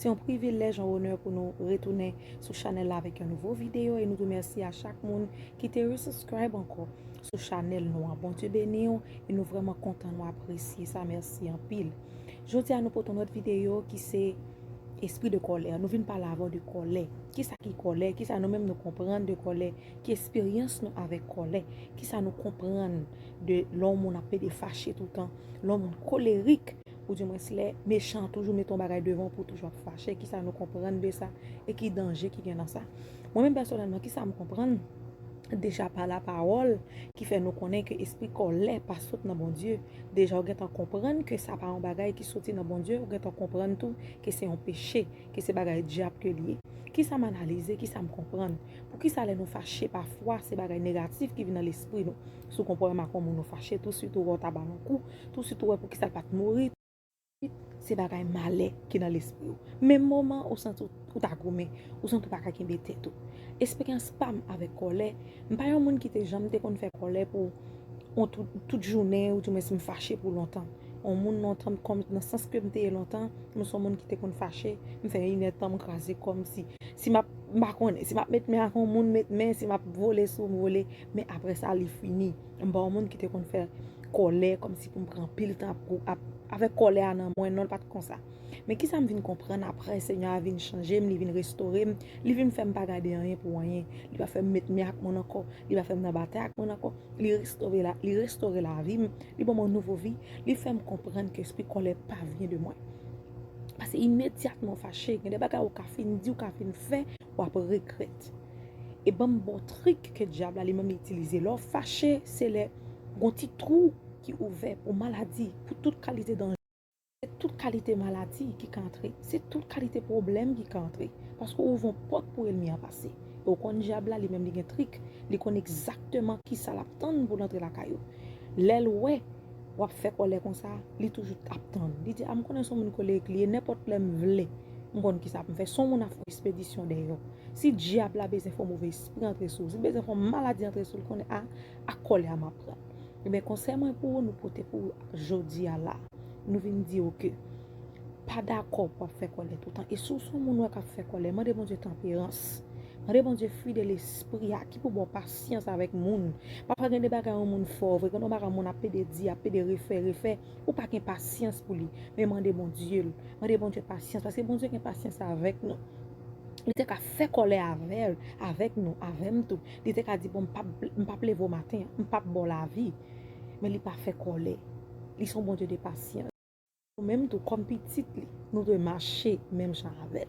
C'est un privilège, un honneur pour nous retourner sur la chaîne avec une nouvelle vidéo et nous remercions à chaque monde qui te resubscribe encore sur la chaîne. Bon Dieu béni et nous vraiment contents, nous apprécier ça. Merci en pile. Je dis à nous pour notre vidéo qui c'est esprit de colère. Nous venons parler avant de colère. Qui ça qui colère? Qui ça nous-mêmes nous comprendre de colère? Qui expérience nous avec colère? Qui ça nous comprendre de l'homme on appelle des fâchés tout le temps? L'homme colérique ou du moins c'est méchant toujours met ton bagage devant pour toujours fâcher. Qui ça nous comprendre de ça? Et qui danger qui vient dans ça? Moi-même personnellement, qui ça me comprendre? Déjà par la parole qui fait nous connaître que esprit colère pas saute dans bon Dieu. Déjà on peut comprendre que ça pas un bagage qui sorti dans bon Dieu, on peut comprendre tout que c'est un péché, que c'est bagage diable que lié. Qui ça m'analyser, qui ça me comprendre. Pour qui ça allait nous fâcher parfois, c'est bagage négatif qui vient dans l'esprit nous. Sous comportement comme nous fâcher tout suite au tabac dans coup, tout suite pour qui ça pas mourir. C'est bagay malais qui dans l'esprit. Même moment où sent tout ta goumé, où sent tout pas qui mbete tout. Expérience spam avec colère, pas un monde qui te jamais te kon fait colère pour toute journée ou tu me fâché pour longtemps. On monde longtemps comme dans sens que m'te longtemps, nous sommes monde qui te kon fâché, me fait une temps m'craser comme si m'a connaît, si m'a mettre mes akon monde mettre main, si m'a voler sous voler, mais après ça il fini. Bon monde qui te kon faire colère comme si pour me prendre pile temps pour avec colère dans moi non pas comme ça. Mais qui ça me vient comprendre après Seigneur vient changer, me vient restaurer, il vient faire me pas garder rien pour rien. Il va faire mettre mes avec mon encore, il va faire me bataille avec mon encore, il restaurer la vie, il bon mon nouveau vie, il fait me comprendre que esprit colère pas vient de moi. Parce que immédiatement fâché, il y a des bagages au café dit ou café fait ou après regrette. Et bon truc que diable a lui-même utilisé là fâché c'est les gon petit trou qui ouvert pour maladie, pour toute qualité danger. C'est toute qualité maladie qui est entrée. C'est toute qualité problème qui est entrée. Parce qu'on ouvre une porte pour elle en passer. Et au compte diable là, lui-même il a un truc, il connaît exactement qui ça l'attend pour entrer la caillou. L'aile ouais, ou fait colère comme ça, il toujours attend. Il dit am connais son mon collègue, il n'importe l'aime vle. M'gon qui ça me fait son mon affaire expédition d'ailleurs. Si diable a besoin de mauvais esprit entrer sous, si besoin de maladie entrer sous, connaît à coller à ma prendre. Mais concernant pour nous porter pour jodi à là, nous venons dire que pas d'accord pour faire colère tout le temps. Et sous son monde qui fait colère, moi demande de tempérance. Moi demande de fruit de l'esprit qui pour avoir patience avec monde. Pas faire des bagages un monde fort, vrai que nous bagages mon appel de dire, appel de refaire ou pas qu'un patience pour lui. Mais moi demande Dieu, moi demande Dieu patience parce que bon Dieu qui patience avec nous. Il était qu'à faire colère avec nous, avec nous tout. Il était qu'à dire bon pas lever au matin, pas bon la vie. Mais il pas fait colère. Ils sont bon Dieu de patience. Même tout comme petit, nous devons marcher même Jean avec.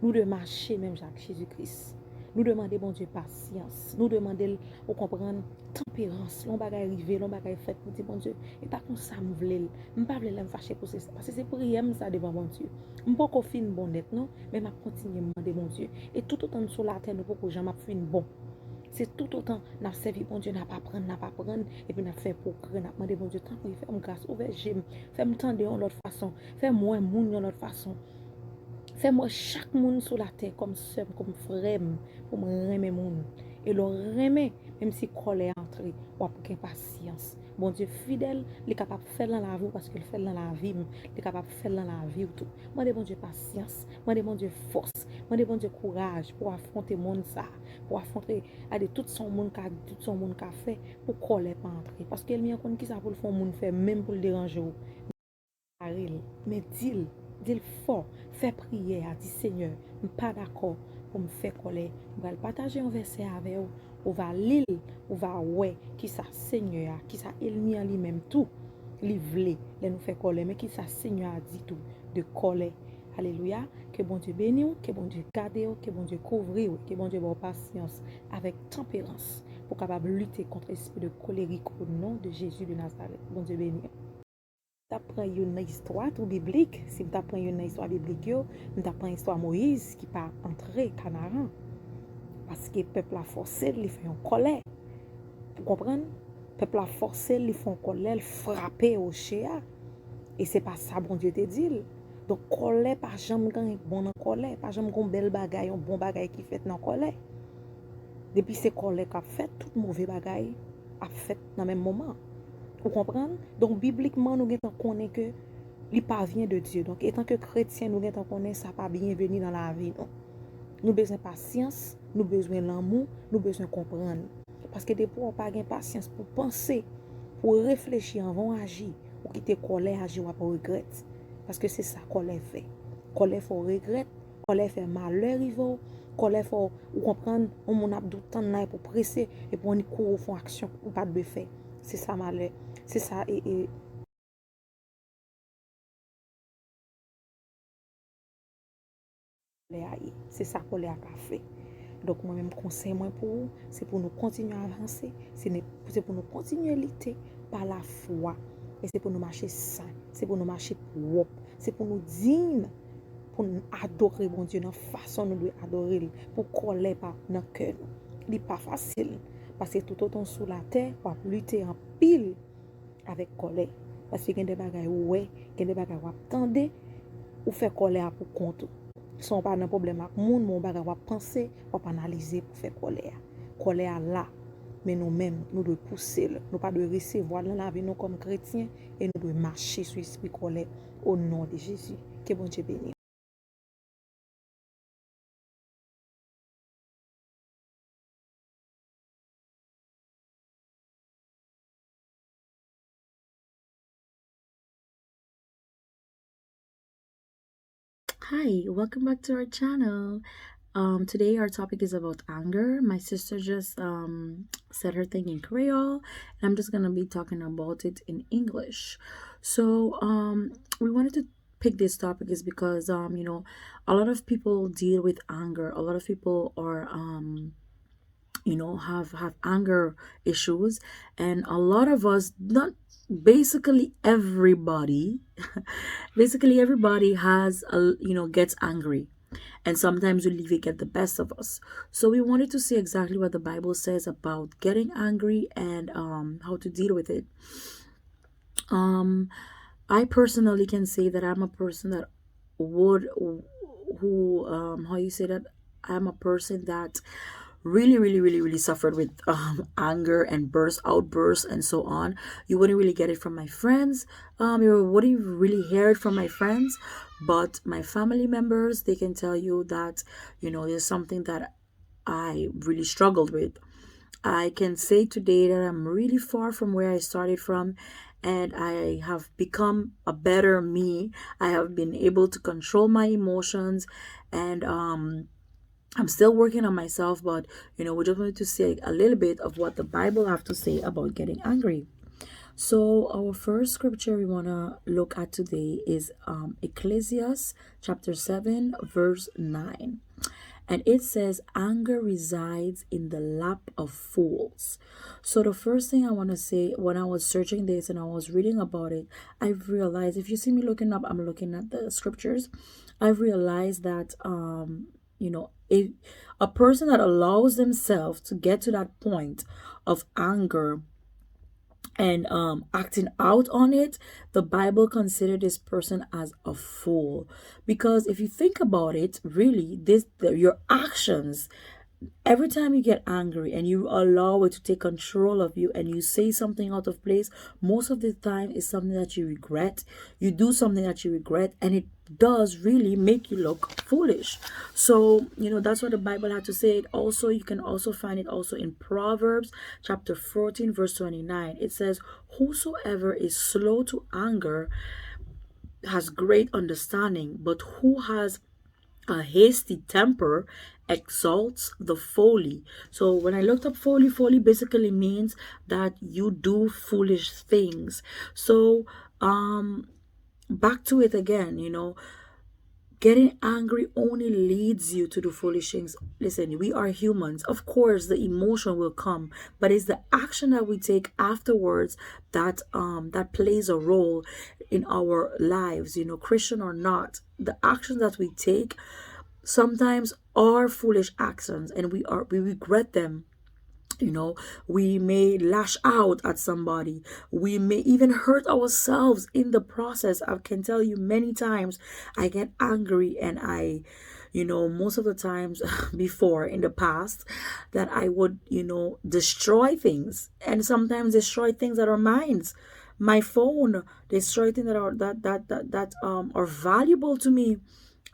Nous devons marcher même Jacques Jésus-Christ. Nous demandons bon Dieu patience. Nous demandons au comprendre tempérance. L'on va arriver, l'on va faire pour dire bon Dieu. Et pas comme ça me voulait. Je ne pas me fâcher pour ça. Parce que c'est prière ça devant bon Dieu. Je ne peux pas finir bon net non, mais je continue à demander bon Dieu. Et tout autant sur la terre, nous ne pouvons jamais finir bon. C'est tout autant n'a servi bon Dieu n'a pas prendre et puis n'a fait pour créer n'a demandé bon Dieu tant pour faire grâce ouvert j'aime faire me tendre en l'autre façon faire moi moun en l'autre façon faire moi chaque monde sur la terre comme sœur comme frère pour me remer moun et le remer même si colère entrée ou pour patience bon Dieu fidèle il est capable de faire dans la vie parce qu'il fait dans la vie il est capable de faire dans la vie tout moi bon Dieu patience moi bon Dieu force moi bon Dieu courage pour affronter monde ça pour affronter à de tout son monde qu'a fait pour colère pas entrer parce qu'elle m'y connaît qui ça pour le fond monde fait même pour le déranger mais dis fort fait prière dit Seigneur je pas d'accord pour me faire colère on va partager un verset avec vous on va lire on va ouais qui ça Seigneur qui ça il m'y en lui-même tout li vle les nous fait colère mais qui ça Seigneur a dit tout de colère. Alléluia, que bon Dieu bénisse, que bon Dieu garde, que bon Dieu couvre, que bon Dieu ait patience avec tempérance pour capable lutter contre l'esprit de colérique au nom de Jésus de Nazareth. Bon Dieu bénisse. T'apprends une histoire tout biblique, si t'apprends une histoire biblique, t'apprends l'histoire Moïse qui pas entré Canaan parce que le peuple a forcé, il fait une colère. Vous comprenez? Le peuple a forcé, il fait une colère, frapper au chéa. Et c'est pas ça bon Dieu te dit. Donc colère pas jamais gagne bon en colère, pas jamais gon bel bagay, un bon bagay qui fait dans colère. Depuis c'est colère qu'a fait tout mauvais bagay a fait dans même moment. Vous comprenez? Donc bibliquement nous connaissons que li pas vient de Dieu. Donc, étant que chrétien, nous avons connaît ça pas bienvenu dans la vie, non. Nous besoin patience, nous besoin l'amour, nous besoin comprendre. Parce que des fois, on pas de patience pour penser, pour réfléchir avant d'agir, ou quitter colère, agir ou pas regret. Parce que c'est ça colère fait. Colère faut regret, colère fait malheur, colère faut ou comprendre, on a du temps pour presser et pour on court font action ou pas de faire. C'est ça malheur. C'est ça et c'est ça qu'on a fait. Donc moi-même conseil moi pour vous, c'est pour nous continuer à avancer, c'est pour nous continuer à lutter par la foi et c'est pour nous marcher sain, c'est pour nous marcher propre, c'est pour nous dignes, pour nous adorer bon Dieu dans la façon nous devons adorer, pour coller par notre cœur. Ce n'est pas facile parce que tout autant sur la terre, on va lutter en pile avec colère. Parce que il y a des bagages ouais, il y a des bagages où attendre ou faire colère pour compte. Son pas un problème avec moun, mon bagage va penser, va analyser pour faire colère. Colère là, mais nous-mêmes, nous devons pousser, nous pas de recevoir dans la vie nous comme chrétiens et nous devons marcher sur l'esprit colère au nom de Jésus. Que bon Dieu bénisse. Hi, welcome back to our channel. Today our topic is about anger. My sister just said her thing in Creole, and I'm just gonna be talking about it in English. So we wanted to pick this topic is because a lot of people deal with anger. A lot of people are have anger issues, and a lot of us, not basically everybody, basically everybody has gets angry, and sometimes we leave it get the best of us. So we wanted to see exactly what the Bible says about getting angry and how to deal with it. I personally can say that I'm a person that would who how you say that I'm a person that really suffered with anger and outbursts and so on. You wouldn't really get it from my friends. You wouldn't really hear it from my friends, but my family members, they can tell you that there's something that I really struggled with. I can say today that I'm really far from where I started from, and I have become a better me. I have been able to control my emotions, and I'm still working on myself, but we just wanted to say a little bit of what the Bible have to say about getting angry. So our first scripture we want to look at today is Ecclesiastes chapter 7 verse 9. And it says, anger resides in the lap of fools. So the first thing I want to say, when I was searching this and I was reading about it, I've realized, if you see me looking up, I'm looking at the scriptures. I've realized that, if a person that allows themselves to get to that point of anger and acting out on it, the Bible considered this person as a fool. Because if you think about it, really, your actions, every time you get angry and you allow it to take control of you and you say something out of place, most of the time it's something that you regret. You do something that you regret, and it does really make you look foolish. So that's what the Bible had to say. It also, you can also find it also in Proverbs chapter 14 verse 29. It says, whosoever is slow to anger has great understanding, but who has a hasty temper exalts the folly. So when I looked up folly basically means that you do foolish things. So back to it again, getting angry only leads you to do foolish things. Listen, we are humans. Of course, the emotion will come, but it's the action that we take afterwards that plays a role in our lives, Christian or not. The actions that we take sometimes are foolish actions, and we regret them. We may lash out at somebody. We may even hurt ourselves in the process. I can tell you many times I get angry, and most of the times before in the past that I would, destroy things, and sometimes destroy things that are mine. my phone, destroy things that are valuable to me.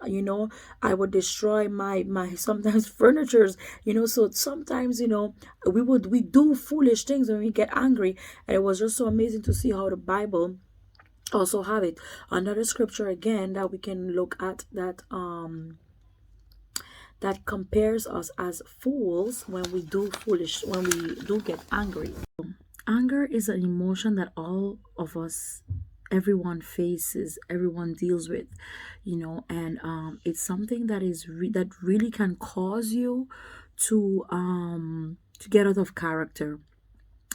You know, I would destroy my sometimes furnitures. You know, so sometimes, you know, we do foolish things when we get angry. And it was just so amazing to see how the Bible also have it. Another scripture again that we can look at, that compares us as fools when we do get angry. Anger is an emotion that all of us, everyone faces, everyone deals with, you know, and it's something that that really can cause you to get out of character.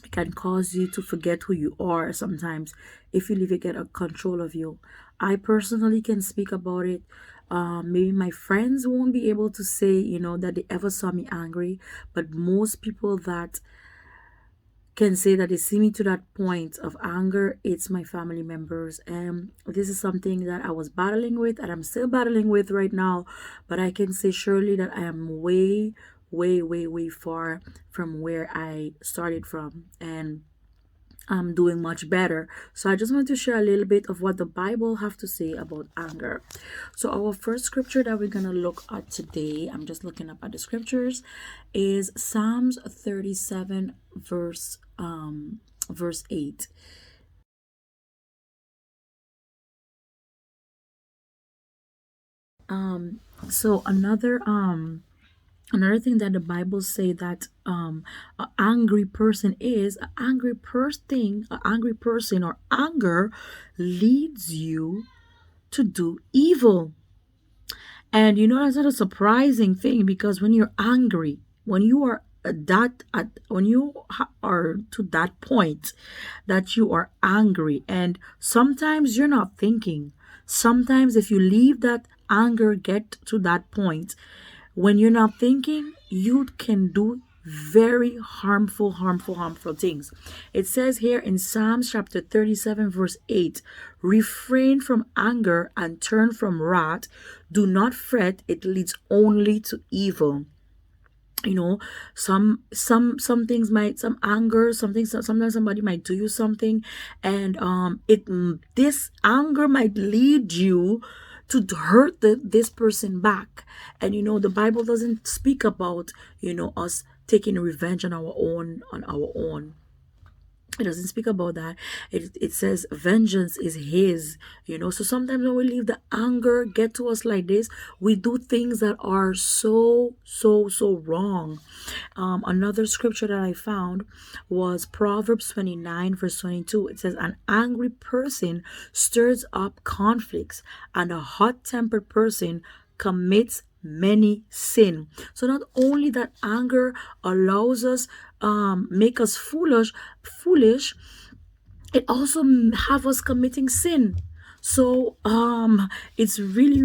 It can cause you to forget who you are sometimes if you leave it get a control of you. I personally can speak about it. Maybe my friends won't be able to say, you know, that they ever saw me angry, but most people that can say that they see me to that point of anger, it's my family members. And this is something that I was battling with and I'm still battling with right now. But I can say surely that I am way, way, way, way far from where I started from. And I'm doing much better. So I just want to share a little bit of what the Bible have to say about anger. So our first scripture that we're going to look at today, I'm just looking up at the scriptures, is Psalms 37 verse 8. So another thing that the Bible say that an angry person is an angry person or anger leads you to do evil. And you know, that's not a surprising thing, because when you're angry, when you are when you are to that point that you are angry, and sometimes you're not thinking. Sometimes if you leave that anger get to that point, when you're not thinking, you can do very harmful things. It says here in Psalms chapter 37 verse 8, refrain from anger and turn from wrath. Do not fret, it leads only to evil. You know, some things might, some anger, something, sometimes somebody might do you something, and this anger might lead you to hurt this person back. And you know, the Bible doesn't speak about, you know, us taking revenge on our own. It doesn't speak about that. It says vengeance is his, you know. So sometimes when we leave the anger get to us like this, we do things that are so wrong. Another scripture that I found was Proverbs 29 verse 22. It says, an angry person stirs up conflicts, and a hot-tempered person commits many sin. So not only that anger allows us make us foolish, it also have us committing sin. So it's really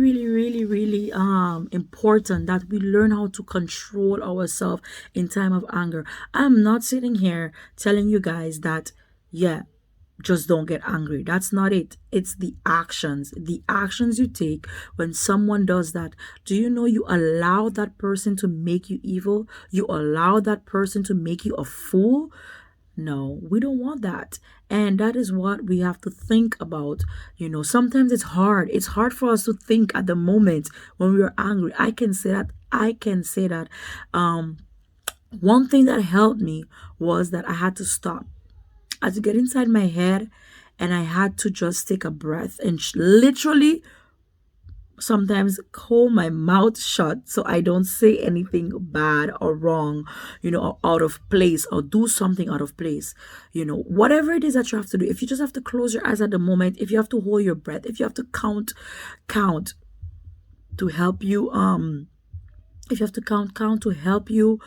important that we learn how to control ourselves in time of anger. I'm not sitting here telling you guys that, yeah, just don't get angry. That's not it. It's the actions you take when someone does that. Do you know you allow that person to make you evil? You allow that person to make you a fool? No, we don't want that. And that is what we have to think about. You know, sometimes it's hard. It's hard for us to think at the moment when we are angry. I can say that. One thing that helped me was that I had to stop. I had to get inside my head, and I had to just take a breath and literally sometimes hold my mouth shut so I don't say anything bad or wrong, you know, or out of place, or do something out of place. You know, whatever it is that you have to do, if you just have to close your eyes at the moment, if you have to hold your breath, if you have to count to help you, if you have to count to help you,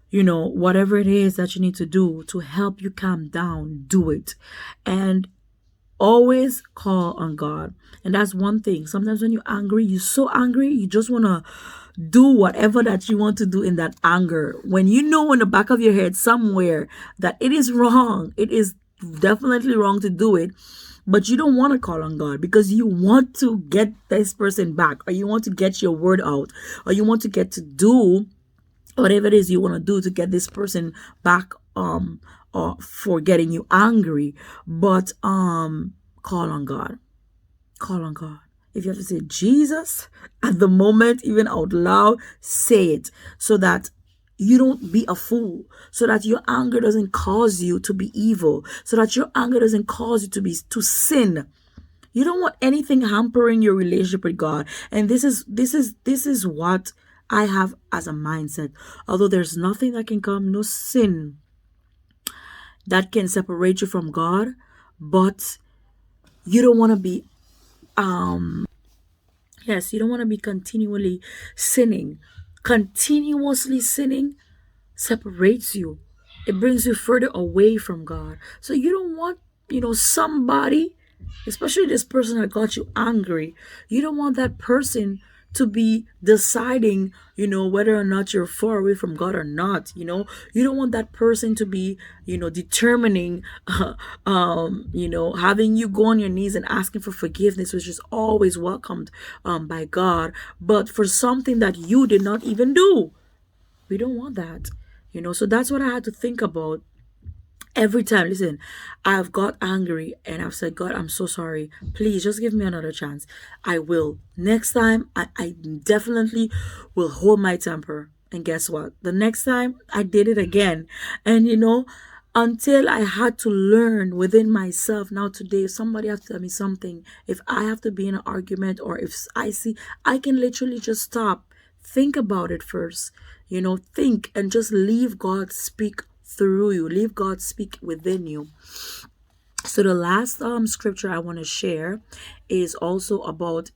you know, whatever it is that you need to do to help you calm down, do it. And always call on God. And that's one thing. Sometimes when you're angry, you're so angry, you just want to do whatever that you want to do in that anger. When you know in the back of your head somewhere that it is wrong, it is definitely wrong to do it, but you don't want to call on God because you want to get this person back, or you want to get your word out, or you want to get to do whatever it is you want to do to get this person back for getting you angry, but call on God. Call on God. If you have to say Jesus at the moment, even out loud, say it, so that you don't be a fool, so that your anger doesn't cause you to be evil, so that your anger doesn't cause you to sin. You don't want anything hampering your relationship with God. And this is what I have as a mindset. Although there's nothing that can come, no sin that can separate you from God, but you don't want to be yes, you don't want to be continually sinning. Continuously sinning separates you. It brings you further away from God. So you don't want, somebody, especially this person that got you angry, you don't want that person to be deciding, whether or not you're far away from God or not. You don't want that person to be, determining, having you go on your knees and asking for forgiveness, which is always welcomed by God, but for something that you did not even do. We don't want that. So that's what I had to think about every time. Listen, I've got angry and I've said, God, I'm so sorry. Please just give me another chance. I will. Next time, I definitely will hold my temper. And guess what? The next time I did it again. And until I had to learn within myself. Now today, if somebody has to tell me something, if I have to be in an argument, or if I can literally just stop, think about it first. Think and just leave God speak through you. Leave God speak within you. So the last scripture I want to share is also about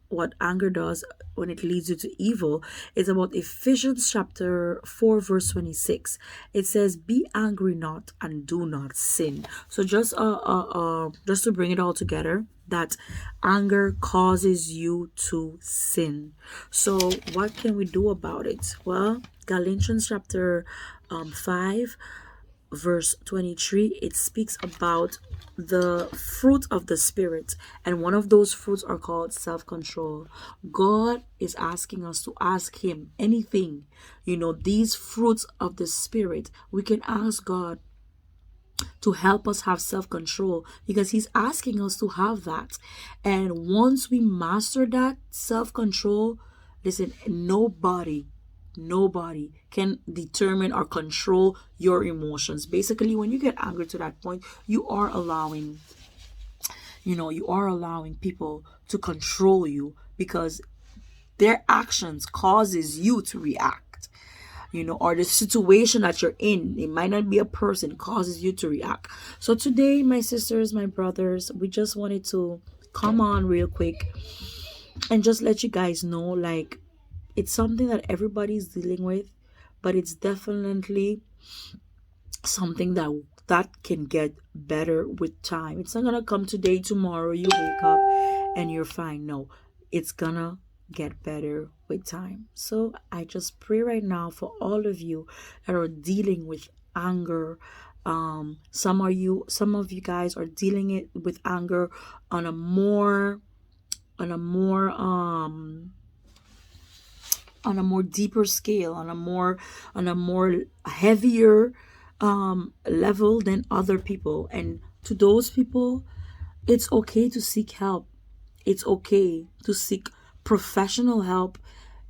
what anger does when it leads you to evil. It's about Ephesians chapter 4 verse 26. It says, "Be angry not and do not sin." So just to bring it all together, that anger causes you to sin. So what can we do about it? Well, Galatians chapter 5 verse 23, it speaks about the fruit of the spirit, and one of those fruits are called self-control. God is asking us to ask him anything. These fruits of the spirit, we can ask God to help us have self-control, because he's asking us to have that. And once we master that self-control, listen, nobody can determine or control your emotions. Basically, when you get angry to that point, you are allowing people to control you, because their actions causes you to react, or the situation that you're in, it might not be a person, causes you to react. So today, my sisters, my brothers, we just wanted to come on real quick and just let you guys know, like, it's something that everybody's dealing with, but it's definitely something that can get better with time. It's not gonna come today, tomorrow you wake up and you're fine. No, it's gonna get better with time. So I just pray right now for all of you that are dealing with anger. Some of you guys are dealing it with anger on a more deeper scale, on a more heavier level than other people. And to those people, it's okay to seek help. It's okay to seek professional help.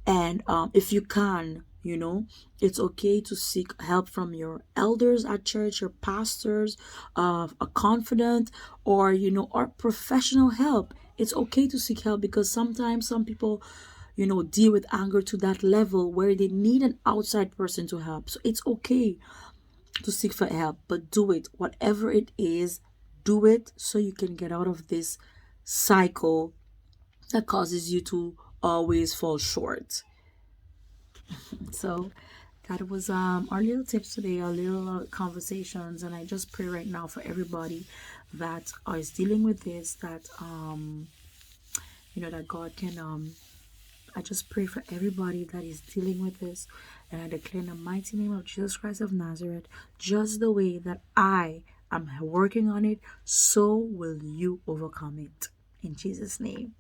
And if you can, it's okay to seek help from your elders at church, your pastors, a confidant, or or professional help. It's okay to seek help, because sometimes some people deal with anger to that level where they need an outside person to help. So it's okay to seek for help, but do it, whatever it is, do it, so you can get out of this cycle that causes you to always fall short. So that was our little tips today, our little conversations. And I just pray right now for everybody that is dealing with this, that that God can I just pray for everybody that is dealing with this, and I declare in the mighty name of Jesus Christ of Nazareth, just the way that I am working on it, so will you overcome it. In Jesus' name.